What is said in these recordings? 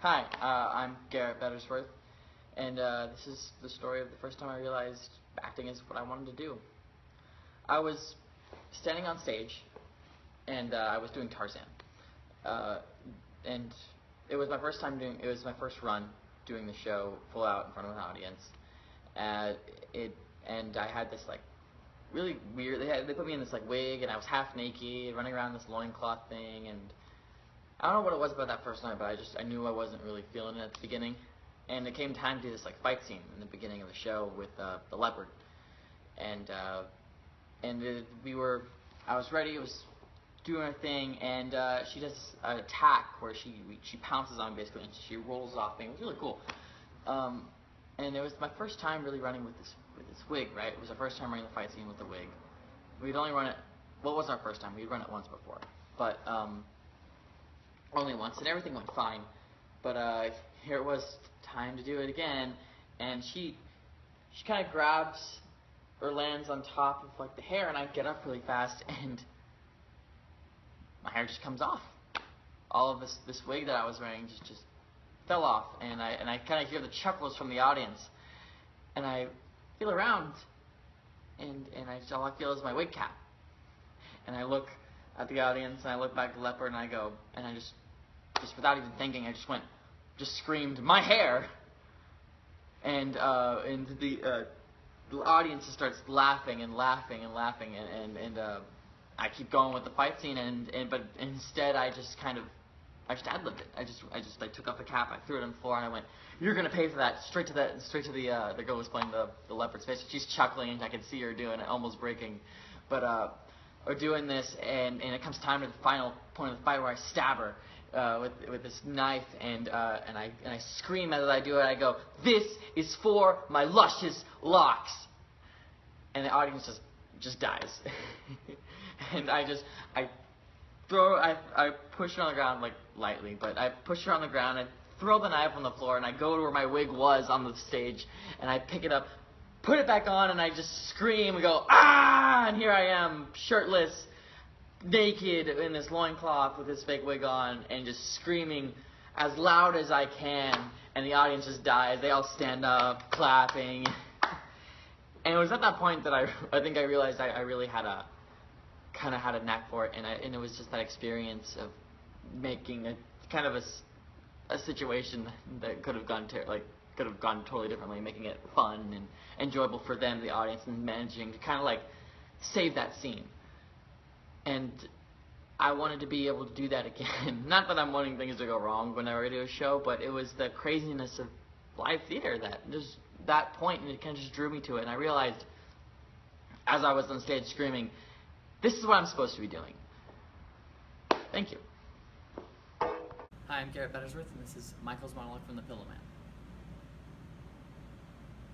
Hi, I'm Garrett Bettersworth, and this is the story of the first time I realized acting is what I wanted to do. I was standing on stage, and I was doing Tarzan, and it was my first run doing the show full out in front of an audience. And I had this really weird. They put me in this wig, and I was half naked, running around this loincloth thing, and I don't know what it was about that first night, but I knew I wasn't really feeling it at the beginning. And it came time to do this fight scene in the beginning of the show with the leopard. I was ready. It was doing her thing, and she does an attack where she pounces on me basically, and she rolls off me. It was really cool. And it was my first time really running with this wig, right? It was our first time running the fight scene with the wig. We'd only run it. Well, it wasn't our first time. We'd run it once before, but only once, and everything went fine. But here it was, time to do it again, and she kind of grabs or lands on top of the hair, and I get up really fast, and my hair just comes off. All of this wig that I was wearing just fell off, and I kind of hear the chuckles from the audience, and I feel around, and all I feel is my wig cap, and I look at the audience, and I look back at the leopard, and I go, and I just without even thinking, I just screamed, "My hair!" And the audience just starts laughing and laughing and laughing, and I keep going with the fight scene, but instead I just ad-libbed it. I took off the cap, I threw it on the floor, and I went, "You're gonna pay for that!" Straight to the girl who was playing the leopard's face. She's chuckling, and I could see her doing it, almost breaking. But we're doing this, and it comes time to the final point of the fight where I stab her with this knife, and I scream as I do it. I go, "This is for my luscious locks," and the audience just dies. And I push her on the ground, lightly, but I push her on the ground, I throw the knife on the floor, and I go to where my wig was on the stage, and I pick it up, put it back on, and I just scream and go, "Ah!" And here I am, shirtless, naked, in this loincloth with this fake wig on, and just screaming as loud as I can, and the audience just dies. They all stand up, clapping. And it was at that point that I think I realized I really had a knack for it, and it was just that experience of making a situation that could have gone totally differently, making it fun and enjoyable for them, the audience, and managing to save that scene. And I wanted to be able to do that again. Not that I'm wanting things to go wrong whenever I do a show, but it was the craziness of live theater that point, and it kind of just drew me to it. And I realized, as I was on stage screaming, this is what I'm supposed to be doing. Thank you. Hi, I'm Garrett Bettersworth, and this is Michael's monologue from The Pillow Man.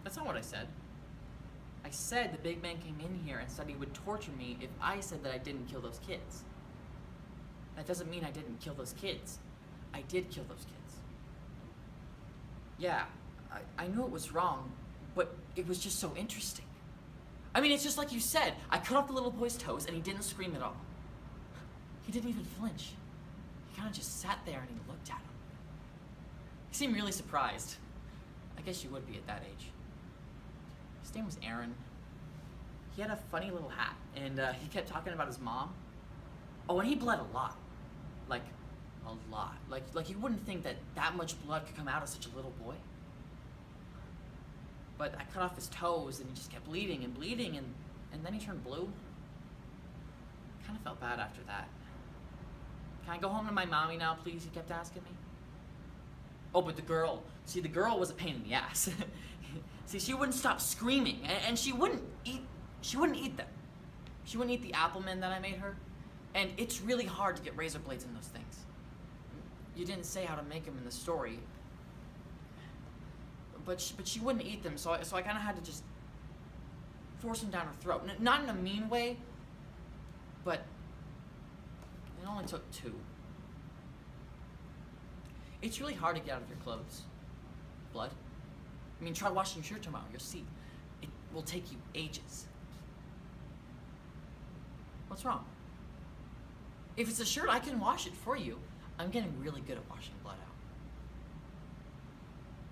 That's not what I said. I said the big man came in here and said he would torture me if I said that I didn't kill those kids. That doesn't mean I didn't kill those kids. I did kill those kids. Yeah, I knew it was wrong, but it was just so interesting. I mean, it's just like you said. I cut off the little boy's toes, and he didn't scream at all. He didn't even flinch. He kind of just sat there and he looked at him. He seemed really surprised. I guess you would be at that age. His name was Aaron. He had a funny little hat, and he kept talking about his mom. Oh, and he bled a lot. A lot. Like you wouldn't think that much blood could come out of such a little boy. But I cut off his toes, and he just kept bleeding, and then he turned blue. I kind of felt bad after that. "Can I go home to my mommy now, please?" he kept asking me. Oh, but the girl was a pain in the ass. See, she wouldn't stop screaming, and she wouldn't eat them. She wouldn't eat the Applemen that I made her, and it's really hard to get razor blades in those things. You didn't say how to make them in the story, but she wouldn't eat them, so I kind of had to just force them down her throat. Not in a mean way, but it only took 2. It's really hard to get out of your clothes. Blood. I mean, try washing your shirt tomorrow. You'll see. It will take you ages. What's wrong? If it's a shirt, I can wash it for you. I'm getting really good at washing blood out.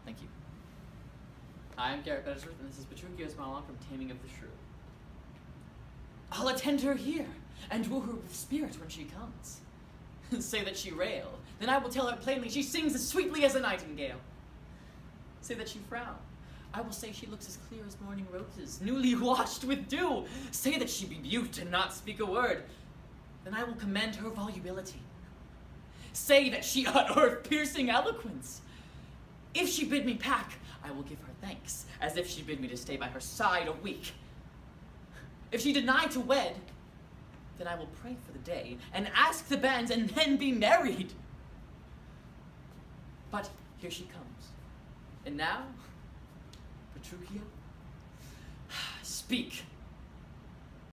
Thank you. I am Garrett Bettersworth, and this is Petruchio's monologue from Taming of the Shrew. I'll attend her here, and woo her with spirit when she comes. Say that she rail, then I will tell her plainly she sings as sweetly as a nightingale. Say that she frown, I will say she looks as clear as morning roses, newly washed with dew. Say that she be mute and not speak a word, then I will commend her volubility. Say that she utter piercing eloquence. If she bid me pack, I will give her thanks, as if she bid me to stay by her side a week. If she deny to wed, then I will pray for the day, and ask the banns, and then be married. But here she comes. And now, Petruchio, speak.